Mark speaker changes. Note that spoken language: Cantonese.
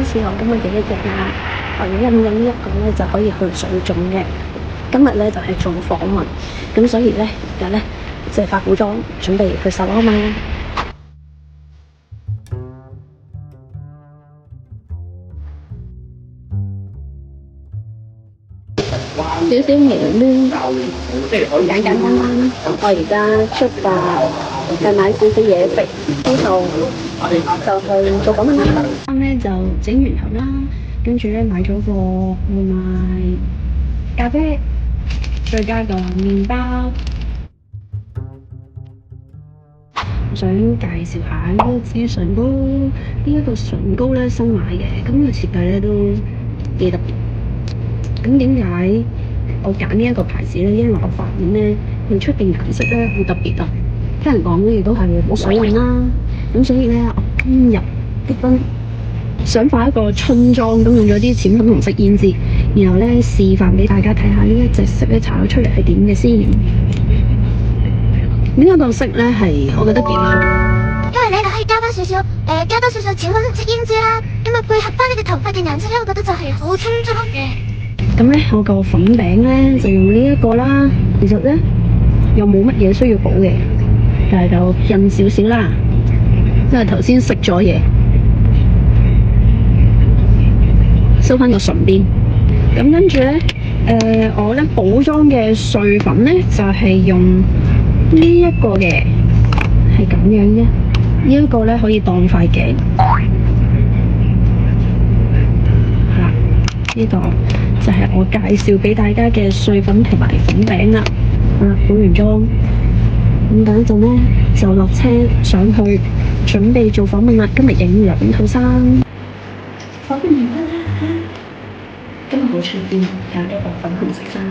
Speaker 1: 開始我今日嘅一日啦。我欣欣一個咧就可以去水腫嘅。今日咧就係做訪問，咁所以咧而家咧就係化好妝，準備去手啊嘛。少少微亂，簡簡單單。我而家出發，去買少少嘢食，之後就去做訪問啦。啱咧就整完頭啦，跟住咧買咗個外賣咖啡，再加個麵包。我想介紹下呢支唇膏，呢一個唇膏咧新買嘅，咁個設計咧都幾特別。咁點解我揀呢一個牌子咧？因為我發現咧佢出嘅顏色咧好特別啊，聽人講咧亦都係好水潤啦。咁所以咧，我今日結婚想化一個春妝，咁用咗啲淺粉紅色胭脂，然後咧示範俾大家睇下呢一隻色咧搽咗出嚟係點嘅先。呢一個色咧係我覺得幾好，
Speaker 2: 因為咧你可以加多少少淺粉紅色胭脂啦，咁啊配合翻你嘅頭髮嘅顏色咧，我覺得就係好春裝嘅。
Speaker 1: 咁咧我個粉餅咧就用呢一個啦，其實咧又冇乜嘢需要補嘅，但係就印少少啦，因為頭先食咗嘢，收翻個唇邊。咁跟住咧，我咧補妝嘅碎粉咧就係用呢一個嘅，係咁樣啫。呢一個咧可以當塊鏡。係啦，呢個就係我介紹俾大家嘅碎粉同埋粉餅啦。補完妝，咁等一陣咧就落車上去準備做訪問啦。今日影2套衫。訪問完啦，今日好出邊，揀咗個粉紅色衫。